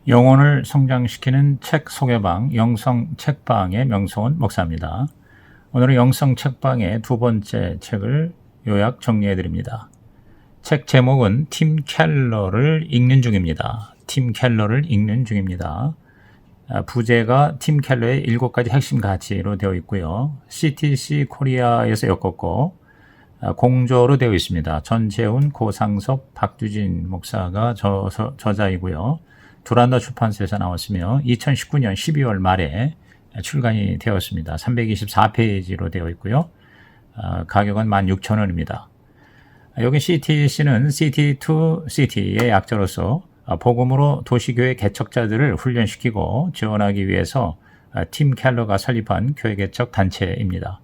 영혼을 성장시키는 책 소개방, 영성 책방의 명소원 목사입니다. 오늘은 영성 책방의 두 번째 책을 요약 정리해 드립니다. 책 제목은 팀 켈러를 읽는 중입니다. 팀 켈러를 읽는 중입니다. 부제가 팀 켈러의 7가지 핵심 가치로 되어 있고요. CTC 코리아에서 엮었고 공조로 되어 있습니다. 전재훈, 고상섭, 박두진 목사가 저자이고요. 두란노 출판사에서 나왔으며 2019년 12월 말에 출간이 되었습니다. 324페이지로 되어 있고요. 가격은 16,000원입니다. 여기 CTC는 City to City의 약자로서 복음으로 도시교회 개척자들을 훈련시키고 지원하기 위해서 팀 켈러가 설립한 교회 개척 단체입니다.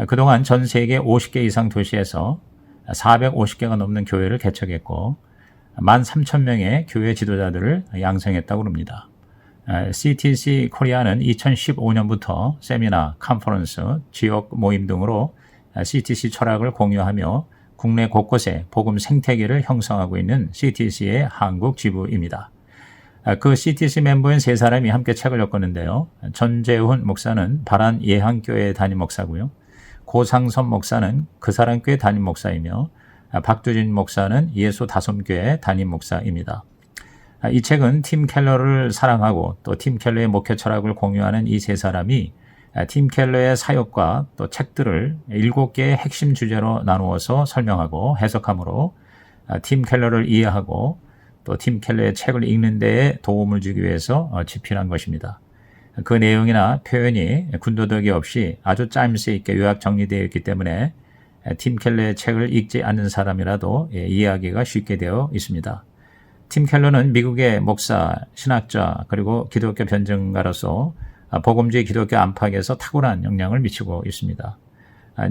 그동안 전 세계 50개 이상 도시에서 450개가 넘는 교회를 개척했고 13,000명의 교회 지도자들을 양성했다고 합니다. CTC 코리아는 2015년부터 세미나, 컨퍼런스, 지역 모임 등으로 CTC 철학을 공유하며 국내 곳곳에 복음 생태계를 형성하고 있는 CTC의 한국 지부입니다. 그 CTC 멤버인 3사람이 함께 책을 엮었는데요. 전재훈 목사는 바란 예한교회 담임 목사고요. 고상섭 목사는 그 사람교회 담임 목사이며 박두진 목사는 예수 다솜교회 담임 목사입니다. 이 책은 팀 켈러를 사랑하고 또 팀 켈러의 목회 철학을 공유하는 이 3사람이 팀 켈러의 사역과 또 책들을 7개의 핵심 주제로 나누어서 설명하고 해석하므로 팀 켈러를 이해하고 또 팀 켈러의 책을 읽는 데에 도움을 주기 위해서 집필한 것입니다. 그 내용이나 표현이 군더더기 없이 아주 짜임새 있게 요약 정리되어 있기 때문에 팀 켈러의 책을 읽지 않는 사람이라도 이해하기가 쉽게 되어 있습니다. 팀 켈러는 미국의 목사, 신학자 그리고 기독교 변증가로서 복음주의 기독교 안팎에서 탁월한 영향을 미치고 있습니다.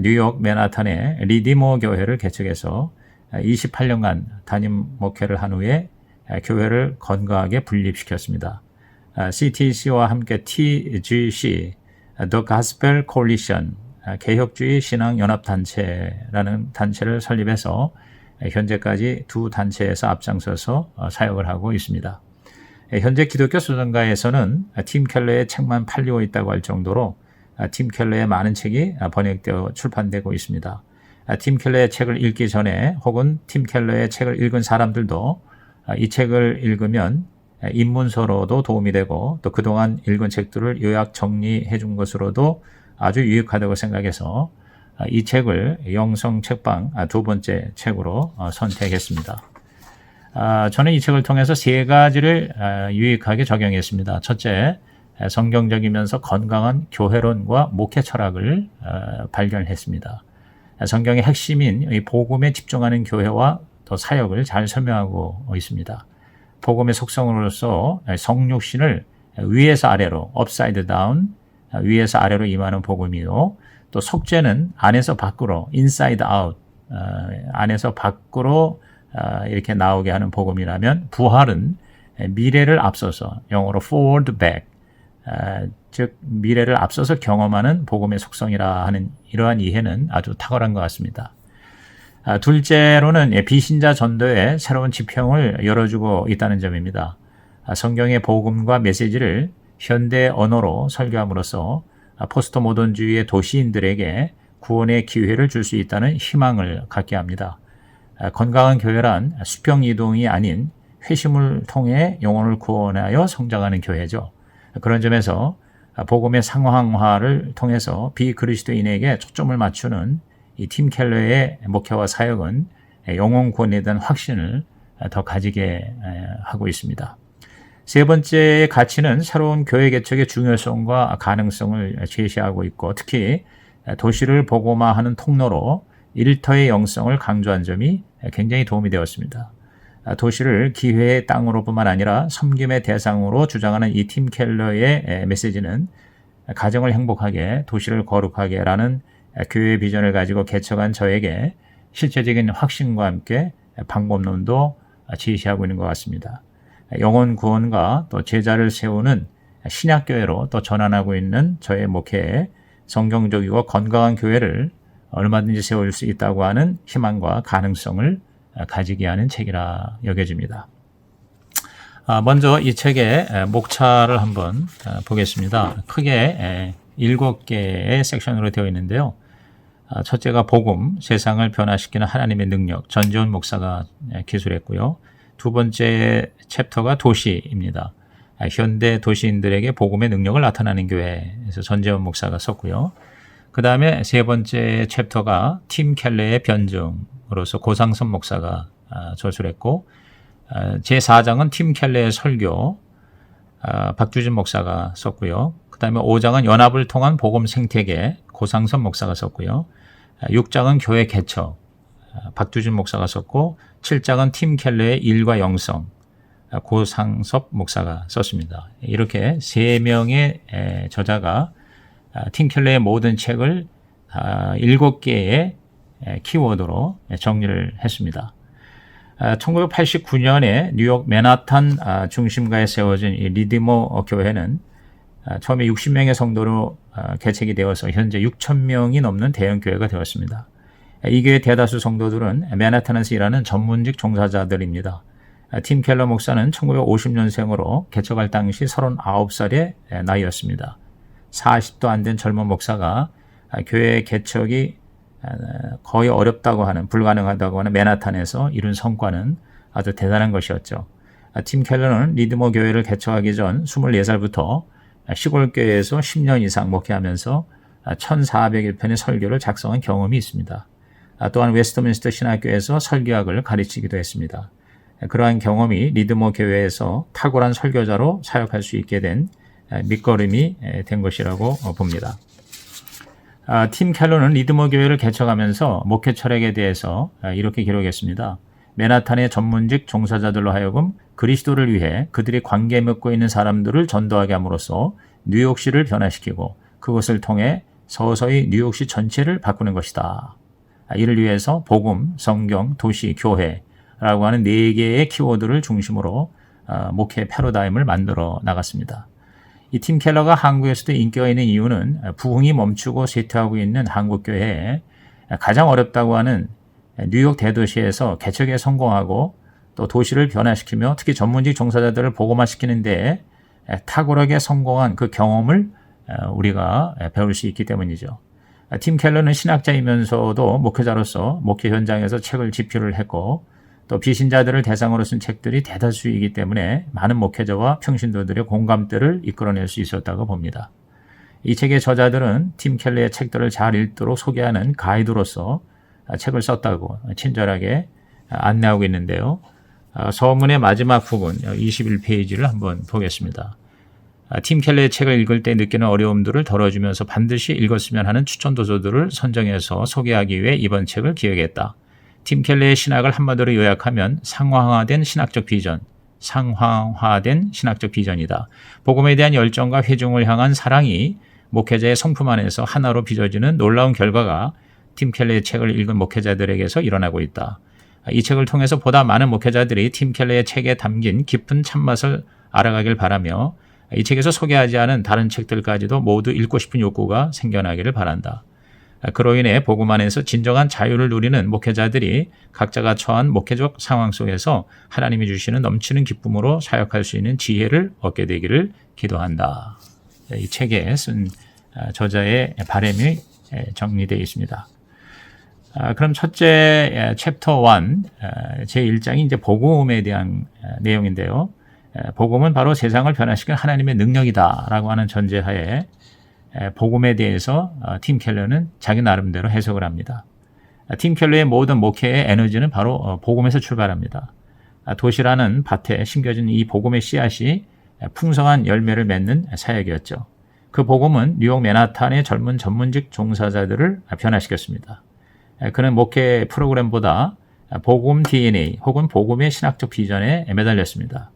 뉴욕 맨하탄의 리디머 교회를 개척해서 28년간 담임 목회를 한 후에 교회를 건강하게 분립시켰습니다. CTC와 함께 TGC, The Gospel Coalition, 개혁주의 신앙연합단체라는 단체를 설립해서 현재까지 두 단체에서 앞장서서 사역을 하고 있습니다. 현재 기독교 수련가에서는 팀 켈러의 책만 팔리고 있다고 할 정도로 팀 켈러의 많은 책이 번역되어 출판되고 있습니다. 팀 켈러의 책을 읽기 전에 혹은 팀 켈러의 책을 읽은 사람들도 이 책을 읽으면 입문서로도 도움이 되고 또 그동안 읽은 책들을 요약 정리해 준 것으로도 아주 유익하다고 생각해서 이 책을 영성 책방 두 번째 책으로 선택했습니다. 저는 이 책을 통해서 3가지를 유익하게 적용했습니다. 첫째, 성경적이면서 건강한 교회론과 목회 철학을 발견했습니다. 성경의 핵심인 이 복음에 집중하는 교회와 또 사역을 잘 설명하고 있습니다. 복음의 속성으로서 성육신을 위에서 아래로 upside down, 위에서 아래로 임하는 복음이요. 또 속죄는 안에서 밖으로 inside out, 안에서 밖으로 이렇게 나오게 하는 복음이라면 부활은 미래를 앞서서 영어로 forward back, 즉 미래를 앞서서 경험하는 복음의 속성이라 하는 이러한 이해는 아주 탁월한 것 같습니다. 둘째로는 비신자 전도의 새로운 지평을 열어주고 있다는 점입니다. 성경의 복음과 메시지를 현대 언어로 설교함으로써 포스트 모던주의의 도시인들에게 구원의 기회를 줄 수 있다는 희망을 갖게 합니다. 건강한 교회란 수평 이동이 아닌 회심을 통해 영혼을 구원하여 성장하는 교회죠. 그런 점에서 복음의 상황화를 통해서 비그리스도인에게 초점을 맞추는 이 팀 켈러의 목회와 사역은 영혼 구원에 대한 확신을 더 가지게 하고 있습니다. 세 번째의 가치는 새로운 교회 개척의 중요성과 가능성을 제시하고 있고 특히 도시를 복음화하는 통로로 일터의 영성을 강조한 점이 굉장히 도움이 되었습니다. 도시를 기회의 땅으로뿐만 아니라 섬김의 대상으로 주장하는 이 팀 켈러의 메시지는 가정을 행복하게, 도시를 거룩하게 라는 교회의 비전을 가지고 개척한 저에게 실제적인 확신과 함께 방법론도 제시하고 있는 것 같습니다. 영혼 구원과 또 제자를 세우는 신약교회로 또 전환하고 있는 저의 목회에 성경적이고 건강한 교회를 얼마든지 세울 수 있다고 하는 희망과 가능성을 가지게 하는 책이라 여겨집니다. 먼저 이 책의 목차를 한번 보겠습니다. 크게 7개의 섹션으로 되어 있는데요. 첫째가 복음, 세상을 변화시키는 하나님의 능력, 전지훈 목사가 기술했고요. 두 번째 챕터가 도시입니다. 현대 도시인들에게 복음의 능력을 나타내는 교회에서 전지훈 목사가 썼고요. 그 다음에 세 번째 챕터가 팀 켈러의 변증으로서 고상선 목사가 저술했고, 제4장은 팀 켈러의 설교, 박주진 목사가 썼고요. 그 다음에 5장은 연합을 통한 복음 생태계, 고상선 목사가 썼고요. 6장은 교회 개척, 박주진 목사가 썼고, 7장은 팀 켈러의 일과 영성, 고상섭 목사가 썼습니다. 이렇게 3명의 저자가 팀 켈러의 모든 책을 7개의 키워드로 정리를 했습니다. 1989년에 뉴욕 맨하탄 중심가에 세워진 이 리디머 교회는 처음에 60명의 성도로 개척이 되어서 현재 6,000명이 넘는 대형 교회가 되었습니다. 이 교회 대다수 성도들은 맨하탄에서 일하는 전문직 종사자들입니다. 팀 켈러 목사는 1950년생으로 개척할 당시 39살의 나이였습니다. 40도 안 된 젊은 목사가 교회 개척이 거의 어렵다고 하는, 불가능하다고 하는 맨하탄에서 이룬 성과는 아주 대단한 것이었죠. 팀 켈러는 리드머 교회를 개척하기 전 24살부터 시골 교회에서 10년 이상 목회하면서 1401편의 설교를 작성한 경험이 있습니다. 또한 웨스트민스터 신학교에서 설교학을 가르치기도 했습니다. 그러한 경험이 리드머 교회에서 탁월한 설교자로 사역할 수 있게 된 밑거름이 된 것이라고 봅니다. 팀 켈러는 리드머 교회를 개척하면서 목회 철학에 대해서 이렇게 기록했습니다. 맨하탄의 전문직 종사자들로 하여금 그리스도를 위해 그들이 관계 맺고 있는 사람들을 전도하게 함으로써 뉴욕시를 변화시키고 그것을 통해 서서히 뉴욕시 전체를 바꾸는 것이다. 이를 위해서 복음, 성경, 도시, 교회라고 하는 4개의 키워드를 중심으로 목회 패러다임을 만들어 나갔습니다. 이 팀 켈러가 한국에서도 인기가 있는 이유는 부흥이 멈추고 쇠퇴하고 있는 한국교회에 가장 어렵다고 하는 뉴욕 대도시에서 개척에 성공하고 또 도시를 변화시키며 특히 전문직 종사자들을 복음화시키는 데 탁월하게 성공한 그 경험을 우리가 배울 수 있기 때문이죠. 팀 켈러는 신학자이면서도 목회자로서 목회 현장에서 책을 집필을 했고 또 비신자들을 대상으로 쓴 책들이 대다수이기 때문에 많은 목회자와 평신도들의 공감대를 이끌어낼 수 있었다고 봅니다. 이 책의 저자들은 팀 켈러의 책들을 잘 읽도록 소개하는 가이드로서 책을 썼다고 친절하게 안내하고 있는데요. 서문의 마지막 부분 21페이지를 한번 보겠습니다. 팀 켈러의 책을 읽을 때 느끼는 어려움들을 덜어주면서 반드시 읽었으면 하는 추천 도서들을 선정해서 소개하기 위해 이번 책을 기획했다. 팀 켈러의 신학을 한마디로 요약하면 상황화된 신학적 비전이다. 복음에 대한 열정과 회중을 향한 사랑이 목회자의 성품 안에서 하나로 빚어지는 놀라운 결과가 팀 켈러의 책을 읽은 목회자들에게서 일어나고 있다. 이 책을 통해서 보다 많은 목회자들이 팀 켈러의 책에 담긴 깊은 참맛을 알아가길 바라며 이 책에서 소개하지 않은 다른 책들까지도 모두 읽고 싶은 욕구가 생겨나기를 바란다. 그로 인해 복음 안에서 진정한 자유를 누리는 목회자들이 각자가 처한 목회적 상황 속에서 하나님이 주시는 넘치는 기쁨으로 사역할 수 있는 지혜를 얻게 되기를 기도한다. 이 책에 쓴 저자의 바람이 정리되어 있습니다. 그럼 첫째 챕터 1 제1장이 이제 복음에 대한 내용인데요. 복음은 바로 세상을 변화시키는 하나님의 능력이다라고 하는 전제하에 복음에 대해서 팀 켈러는 자기 나름대로 해석을 합니다. 팀 켈러의 모든 목회의 에너지는 바로 복음에서 출발합니다. 도시라는 밭에 심겨진 이 복음의 씨앗이 풍성한 열매를 맺는 사역이었죠. 그 복음은 뉴욕 맨하탄의 젊은 전문직 종사자들을 변화시켰습니다. 그는 목회 프로그램보다 복음 DNA 혹은 복음의 신학적 비전에 매달렸습니다.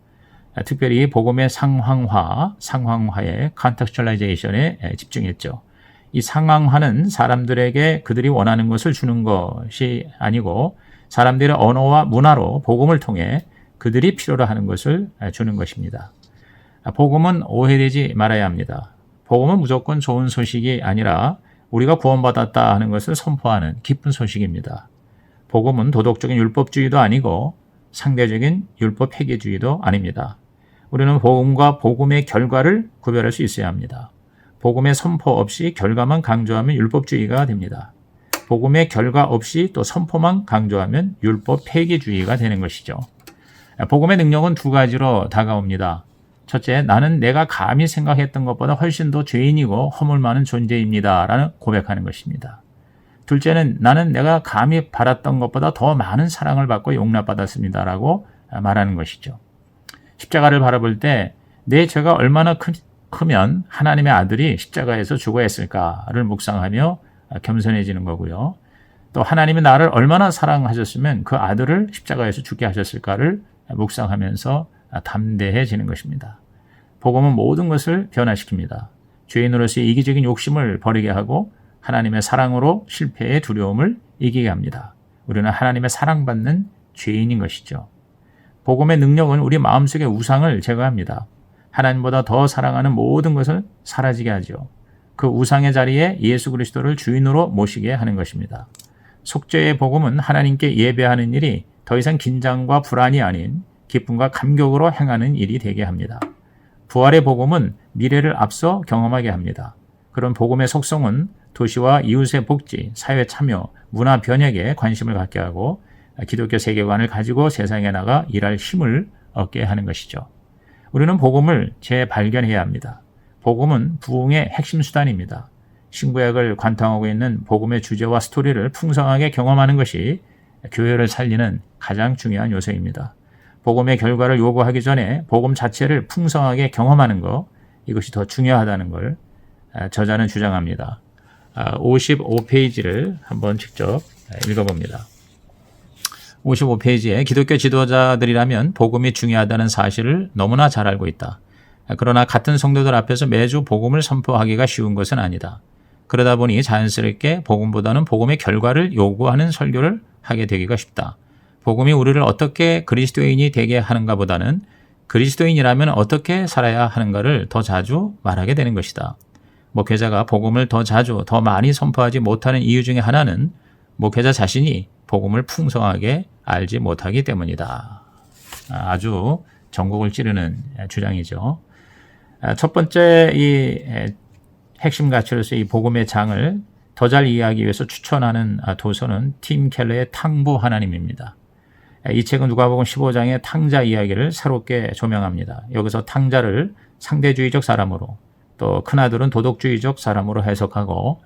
특별히 복음의 상황화의 컨텍스츄얼라이제이션에 집중했죠. 이 상황화는 사람들에게 그들이 원하는 것을 주는 것이 아니고 사람들의 언어와 문화로 복음을 통해 그들이 필요로 하는 것을 주는 것입니다. 복음은 오해되지 말아야 합니다. 복음은 무조건 좋은 소식이 아니라 우리가 구원받았다 하는 것을 선포하는 기쁜 소식입니다. 복음은 도덕적인 율법주의도 아니고 상대적인 율법 폐기주의도 아닙니다. 우리는 복음과 복음의 결과를 구별할 수 있어야 합니다. 복음의 선포 없이 결과만 강조하면 율법주의가 됩니다. 복음의 결과 없이 또 선포만 강조하면 율법 폐기주의가 되는 것이죠. 복음의 능력은 두 가지로 다가옵니다. 첫째, 나는 내가 감히 생각했던 것보다 훨씬 더 죄인이고 허물 많은 존재입니다 라는 고백하는 것입니다. 둘째는 나는 내가 감히 바랐던 것보다 더 많은 사랑을 받고 용납받았습니다 라고 말하는 것이죠. 십자가를 바라볼 때 내 죄가 얼마나 크면 하나님의 아들이 십자가에서 죽어야 했을까를 묵상하며 겸손해지는 거고요. 또 하나님이 나를 얼마나 사랑하셨으면 그 아들을 십자가에서 죽게 하셨을까를 묵상하면서 담대해지는 것입니다. 복음은 모든 것을 변화시킵니다. 죄인으로서의 이기적인 욕심을 버리게 하고 하나님의 사랑으로 실패의 두려움을 이기게 합니다. 우리는 하나님의 사랑받는 죄인인 것이죠. 복음의 능력은 우리 마음속의 우상을 제거합니다. 하나님보다 더 사랑하는 모든 것을 사라지게 하죠. 그 우상의 자리에 예수 그리스도를 주인으로 모시게 하는 것입니다. 속죄의 복음은 하나님께 예배하는 일이 더 이상 긴장과 불안이 아닌 기쁨과 감격으로 행하는 일이 되게 합니다. 부활의 복음은 미래를 앞서 경험하게 합니다. 그런 복음의 속성은 도시와 이웃의 복지, 사회 참여, 문화 변혁에 관심을 갖게 하고 기독교 세계관을 가지고 세상에 나가 일할 힘을 얻게 하는 것이죠. 우리는 복음을 재발견해야 합니다. 복음은 부흥의 핵심 수단입니다. 신구약을 관통하고 있는 복음의 주제와 스토리를 풍성하게 경험하는 것이 교회를 살리는 가장 중요한 요소입니다. 복음의 결과를 요구하기 전에 복음 자체를 풍성하게 경험하는 것, 이것이 더 중요하다는 걸 저자는 주장합니다. 55페이지를 한번 직접 읽어봅니다. 55페이지에 기독교 지도자들이라면 복음이 중요하다는 사실을 너무나 잘 알고 있다. 그러나 같은 성도들 앞에서 매주 복음을 선포하기가 쉬운 것은 아니다. 그러다 보니 자연스럽게 복음보다는 복음의 결과를 요구하는 설교를 하게 되기가 쉽다. 복음이 우리를 어떻게 그리스도인이 되게 하는가 보다는 그리스도인이라면 어떻게 살아야 하는가를 더 자주 말하게 되는 것이다. 목회자가 복음을 더 자주, 더 많이 선포하지 못하는 이유 중에 하나는 목회자 자신이 복음을 풍성하게 알지 못하기 때문이다. 아주 전곡을 찌르는 주장이죠. 첫 번째 이 핵심 가치로서 이 복음의 장을 더 잘 이해하기 위해서 추천하는 도서는 팀 켈러의 탕부 하나님입니다. 이 책은 누가복음 15장의 탕자 이야기를 새롭게 조명합니다. 여기서 탕자를 상대주의적 사람으로 또 큰아들은 도덕주의적 사람으로 해석하고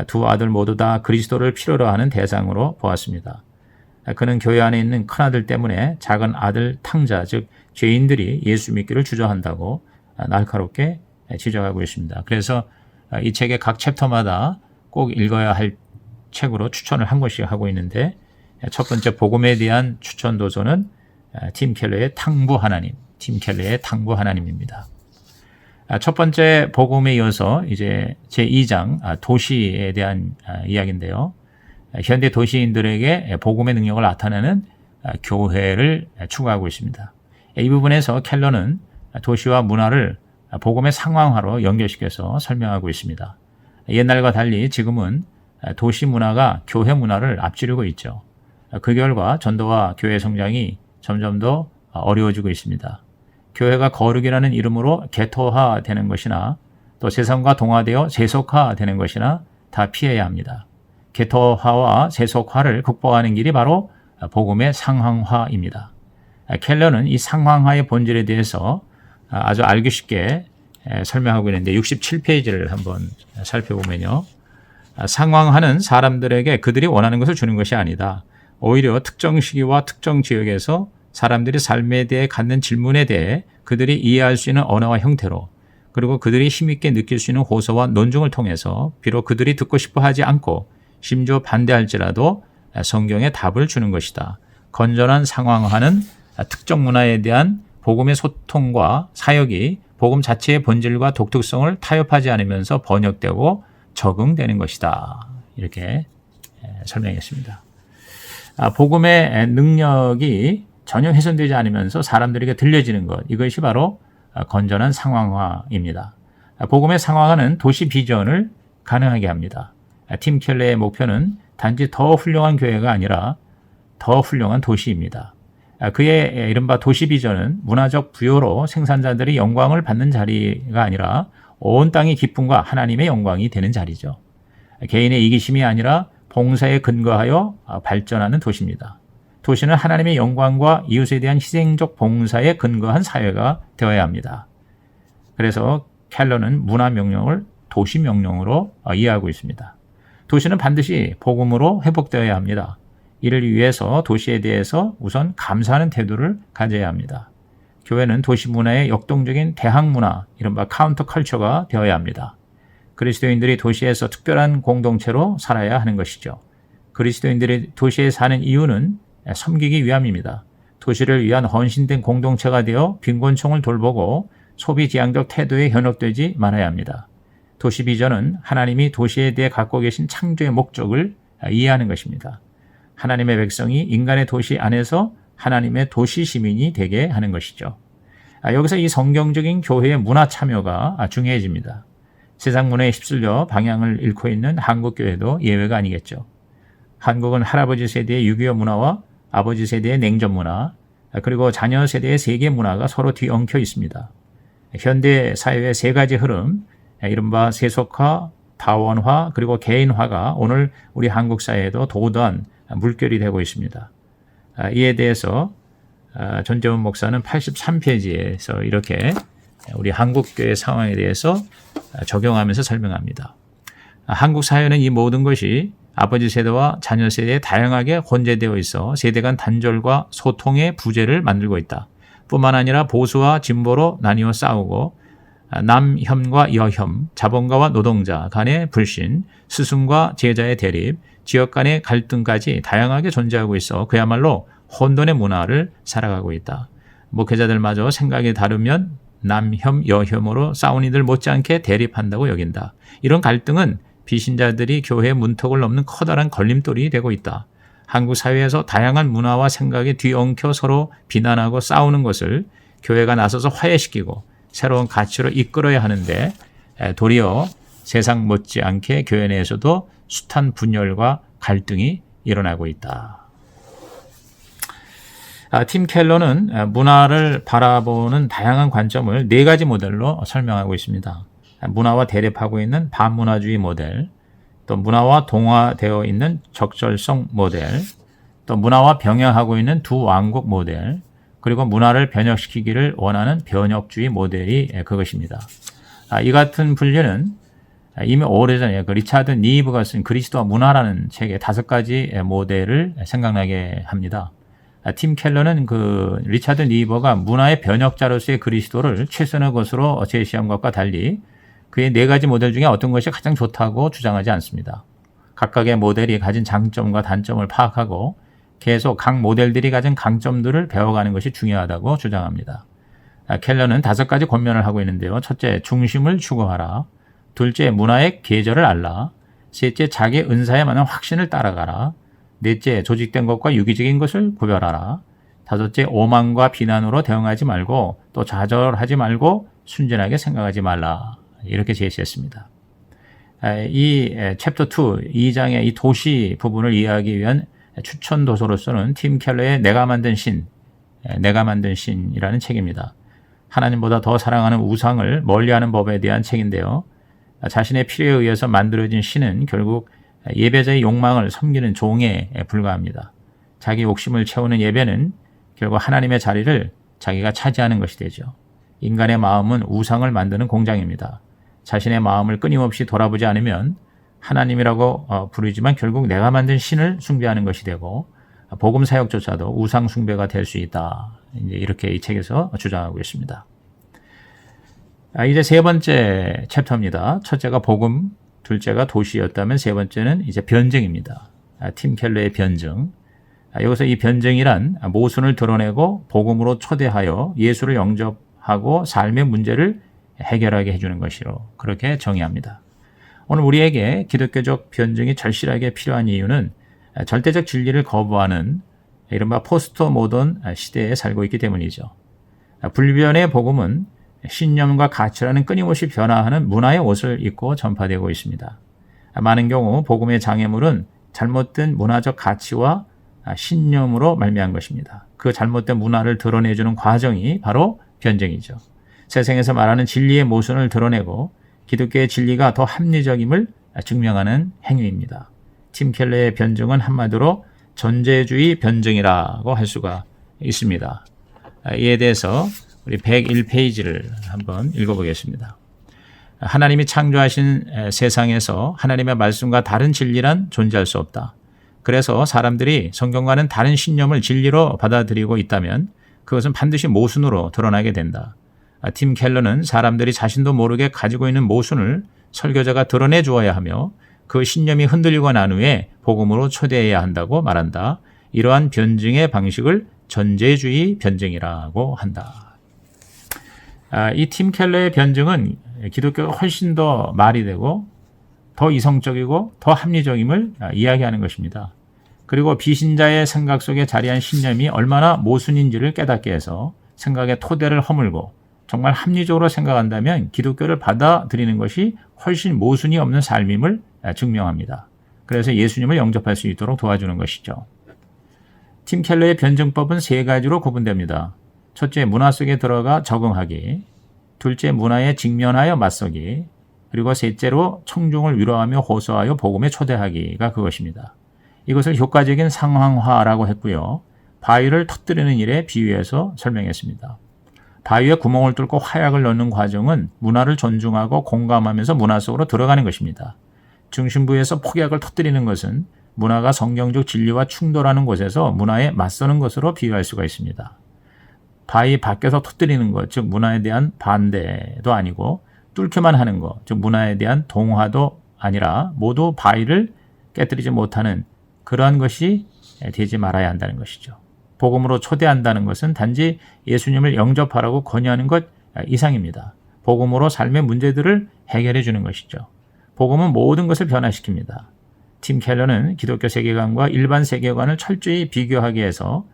두 아들 모두 다 그리스도를 필요로 하는 대상으로 보았습니다. 그는 교회 안에 있는 큰아들 때문에 작은 아들 탕자, 즉 죄인들이 예수 믿기를 주저한다고 날카롭게 지적하고 있습니다. 그래서 이 책의 각 챕터마다 꼭 읽어야 할 책으로 추천을 한 것씩 하고 있는데 첫 번째 복음에 대한 추천 도서는 팀 켈러의 탕부 하나님, 팀 켈러의 탕부 하나님입니다. 첫 번째 복음에 이어서 이제 제2장 도시에 대한 이야기인데요. 현대 도시인들에게 복음의 능력을 나타내는 교회를 추구하고 있습니다. 이 부분에서 켈러는 도시와 문화를 복음의 상황화로 연결시켜서 설명하고 있습니다. 옛날과 달리 지금은 도시 문화가 교회 문화를 앞지르고 있죠. 그 결과 전도와 교회 성장이 점점 더 어려워지고 있습니다. 교회가 거룩이라는 이름으로 개토화되는 것이나 또 세상과 동화되어 세속화되는 것이나 다 피해야 합니다. 개토화와 세속화를 극복하는 길이 바로 복음의 상황화입니다. 켈러는 이 상황화의 본질에 대해서 아주 알기 쉽게 설명하고 있는데 67페이지를 한번 살펴보면요. 상황화는 사람들에게 그들이 원하는 것을 주는 것이 아니다. 오히려 특정 시기와 특정 지역에서 사람들이 삶에 대해 갖는 질문에 대해 그들이 이해할 수 있는 언어와 형태로 그리고 그들이 힘있게 느낄 수 있는 호소와 논증을 통해서 비록 그들이 듣고 싶어 하지 않고 심지어 반대할지라도 성경에 답을 주는 것이다. 건전한 상황화는 특정 문화에 대한 복음의 소통과 사역이 복음 자체의 본질과 독특성을 타협하지 않으면서 번역되고 적응되는 것이다. 이렇게 설명했습니다. 복음의 능력이 전혀 훼손되지 않으면서 사람들에게 들려지는 것, 이것이 바로 건전한 상황화입니다. 복음의 상황화는 도시 비전을 가능하게 합니다. 팀 켈러의 목표는 단지 더 훌륭한 교회가 아니라 더 훌륭한 도시입니다. 그의 이른바 도시 비전은 문화적 부여로 생산자들이 영광을 받는 자리가 아니라 온 땅의 기쁨과 하나님의 영광이 되는 자리죠. 개인의 이기심이 아니라 봉사에 근거하여 발전하는 도시입니다. 도시는 하나님의 영광과 이웃에 대한 희생적 봉사에 근거한 사회가 되어야 합니다. 그래서 켈러는 문화 명령을 도시 명령으로 이해하고 있습니다. 도시는 반드시 복음으로 회복되어야 합니다. 이를 위해서 도시에 대해서 우선 감사하는 태도를 가져야 합니다. 교회는 도시 문화의 역동적인 대항 문화, 이른바 카운터 컬처가 되어야 합니다. 그리스도인들이 도시에서 특별한 공동체로 살아야 하는 것이죠. 그리스도인들이 도시에 사는 이유는 섬기기 위함입니다. 도시를 위한 헌신된 공동체가 되어 빈곤층을 돌보고 소비지향적 태도에 현혹되지 말아야 합니다. 도시 비전은 하나님이 도시에 대해 갖고 계신 창조의 목적을 이해하는 것입니다. 하나님의 백성이 인간의 도시 안에서 하나님의 도시 시민이 되게 하는 것이죠. 여기서 이 성경적인 교회의 문화 참여가 중요해집니다. 세상 문화에 휩쓸려 방향을 잃고 있는 한국 교회도 예외가 아니겠죠. 한국은 할아버지 세대의 6.25 문화와 아버지 세대의 냉전 문화, 그리고 자녀 세대의 세계 문화가 서로 뒤엉켜 있습니다. 현대 사회의 세 가지 흐름, 이른바 세속화, 다원화, 그리고 개인화가 오늘 우리 한국 사회에도 도도한 물결이 되고 있습니다. 이에 대해서 전재훈 목사는 83페이지에서 이렇게 우리 한국교회 상황에 대해서 적용하면서 설명합니다. 한국 사회는 이 모든 것이 아버지 세대와 자녀 세대에 다양하게 혼재되어 있어 세대 간 단절과 소통의 부재를 만들고 있다. 뿐만 아니라 보수와 진보로 나뉘어 싸우고 남혐과 여혐, 자본가와 노동자 간의 불신, 스승과 제자의 대립, 지역 간의 갈등까지 다양하게 존재하고 있어 그야말로 혼돈의 문화를 살아가고 있다. 목회자들마저 생각이 다르면 남혐, 여혐으로 싸운 이들 못지않게 대립한다고 여긴다. 이런 갈등은 비신자들이 교회의 문턱을 넘는 커다란 걸림돌이 되고 있다. 한국 사회에서 다양한 문화와 생각이 뒤엉켜 서로 비난하고 싸우는 것을 교회가 나서서 화해시키고 새로운 가치로 이끌어야 하는데 도리어 세상 못지않게 교회 내에서도 숱한 분열과 갈등이 일어나고 있다. 팀 켈러는 문화를 바라보는 다양한 관점을 네 가지 모델로 설명하고 있습니다. 문화와 대립하고 있는 반문화주의 모델, 또 문화와 동화되어 있는 적절성 모델, 또 문화와 병행하고 있는 두 왕국 모델, 그리고 문화를 변혁시키기를 원하는 변혁주의 모델이 그것입니다. 이 같은 분류는 이미 오래전에 리차드 니브가 쓴 그리스도와 문화라는 책의 5가지 모델을 생각나게 합니다. 팀 켈러는 리차드 니버가 문화의 변혁자로서의 그리스도를 최선의 것으로 제시한 것과 달리 그의 4가지 모델 중에 어떤 것이 가장 좋다고 주장하지 않습니다. 각각의 모델이 가진 장점과 단점을 파악하고 계속 각 모델들이 가진 강점들을 배워가는 것이 중요하다고 주장합니다. 켈러는 5가지 권면을 하고 있는데요. 첫째, 중심을 추구하라. 둘째, 문화의 계절을 알라. 셋째, 자기 은사에 맞는 확신을 따라가라. 넷째, 조직된 것과 유기적인 것을 구별하라. 다섯째, 오만과 비난으로 대응하지 말고 또 좌절하지 말고 순진하게 생각하지 말라. 이렇게 제시했습니다. 이 챕터 2, 2장의 이 도시 부분을 이해하기 위한 추천 도서로서는 팀 켈러의 내가 만든 신이라는 책입니다. 하나님보다 더 사랑하는 우상을 멀리하는 법에 대한 책인데요. 자신의 필요에 의해서 만들어진 신은 결국 예배자의 욕망을 섬기는 종에 불과합니다. 자기 욕심을 채우는 예배는 결국 하나님의 자리를 자기가 차지하는 것이 되죠. 인간의 마음은 우상을 만드는 공장입니다. 자신의 마음을 끊임없이 돌아보지 않으면 하나님이라고 부르지만 결국 내가 만든 신을 숭배하는 것이 되고 복음 사역조차도 우상 숭배가 될 수 있다. 이렇게 이 책에서 주장하고 있습니다. 이제 세 번째 챕터입니다. 첫째가 복음, 둘째가 도시였다면 세 번째는 이제 변증입니다. 팀 켈러의 변증. 여기서 이 변증이란 모순을 드러내고 복음으로 초대하여 예수를 영접하고 삶의 문제를 해결하게 해주는 것이로 그렇게 정의합니다. 오늘 우리에게 기독교적 변증이 절실하게 필요한 이유는 절대적 진리를 거부하는 이른바 포스트 모던 시대에 살고 있기 때문이죠. 불변의 복음은 신념과 가치라는 끊임없이 변화하는 문화의 옷을 입고 전파되고 있습니다. 많은 경우 복음의 장애물은 잘못된 문화적 가치와 신념으로 말미암은 것입니다. 그 잘못된 문화를 드러내주는 과정이 바로 변증이죠. 세상에서 말하는 진리의 모순을 드러내고 기독교의 진리가 더 합리적임을 증명하는 행위입니다. 팀 켈러의 변증은 한마디로 전제주의 변증이라고 할 수가 있습니다. 이에 대해서 우리 101페이지를 한번 읽어보겠습니다. 하나님이 창조하신 세상에서 하나님의 말씀과 다른 진리란 존재할 수 없다. 그래서 사람들이 성경과는 다른 신념을 진리로 받아들이고 있다면 그것은 반드시 모순으로 드러나게 된다. 팀 켈러는 사람들이 자신도 모르게 가지고 있는 모순을 설교자가 드러내 주어야 하며 그 신념이 흔들리고 난 후에 복음으로 초대해야 한다고 말한다. 이러한 변증의 방식을 전제주의 변증이라고 한다. 이 팀 켈러의 변증은 기독교가 훨씬 더 말이 되고 더 이성적이고 더 합리적임을 이야기하는 것입니다. 그리고 비신자의 생각 속에 자리한 신념이 얼마나 모순인지를 깨닫게 해서 생각의 토대를 허물고 정말 합리적으로 생각한다면 기독교를 받아들이는 것이 훨씬 모순이 없는 삶임을 증명합니다. 그래서 예수님을 영접할 수 있도록 도와주는 것이죠. 팀 켈러의 변증법은 3가지로 구분됩니다. 첫째, 문화 속에 들어가 적응하기. 둘째, 문화에 직면하여 맞서기. 그리고 셋째로 청중을 위로하며 호소하여 복음에 초대하기가 그것입니다. 이것을 효과적인 상황화라고 했고요. 바위를 터뜨리는 일에 비유해서 설명했습니다. 바위에 구멍을 뚫고 화약을 넣는 과정은 문화를 존중하고 공감하면서 문화 속으로 들어가는 것입니다. 중심부에서 폭약을 터뜨리는 것은 문화가 성경적 진리와 충돌하는 곳에서 문화에 맞서는 것으로 비유할 수가 있습니다. 바위 밖에서 터뜨리는 것, 즉 문화에 대한 반대도 아니고 뚫기만 하는 것, 즉 문화에 대한 동화도 아니라 모두 바위를 깨뜨리지 못하는 그러한 것이 되지 말아야 한다는 것이죠. 복음으로 초대한다는 것은 단지 예수님을 영접하라고 권유하는 것 이상입니다. 복음으로 삶의 문제들을 해결해 주는 것이죠. 복음은 모든 것을 변화시킵니다. 팀 켈러는 기독교 세계관과 일반 세계관을 철저히 비교하게 해서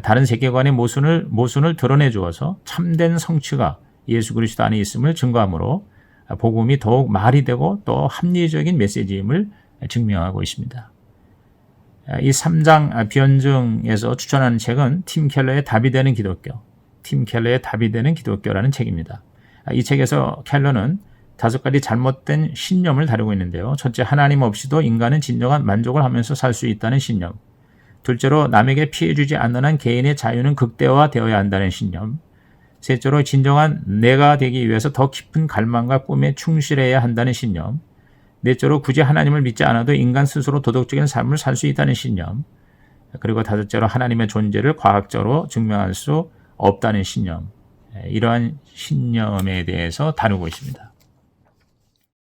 다른 세계관의 모순을 드러내 주어서 참된 성취가 예수 그리스도 안에 있음을 증거하므로 복음이 더욱 말이 되고 또 합리적인 메시지임을 증명하고 있습니다. 이 3장 변증에서 추천하는 책은 팀 켈러의 답이 되는 기독교, 팀 켈러의 답이 되는 기독교라는 책입니다. 이 책에서 켈러는 5가지 잘못된 신념을 다루고 있는데요. 첫째, 하나님 없이도 인간은 진정한 만족을 하면서 살 수 있다는 신념. 둘째로, 남에게 피해 주지 않는 한 개인의 자유는 극대화되어야 한다는 신념. 셋째로, 진정한 내가 되기 위해서 더 깊은 갈망과 꿈에 충실해야 한다는 신념. 넷째로, 굳이 하나님을 믿지 않아도 인간 스스로 도덕적인 삶을 살 수 있다는 신념. 그리고 5째로, 하나님의 존재를 과학적으로 증명할 수 없다는 신념. 이러한 신념에 대해서 다루고 있습니다.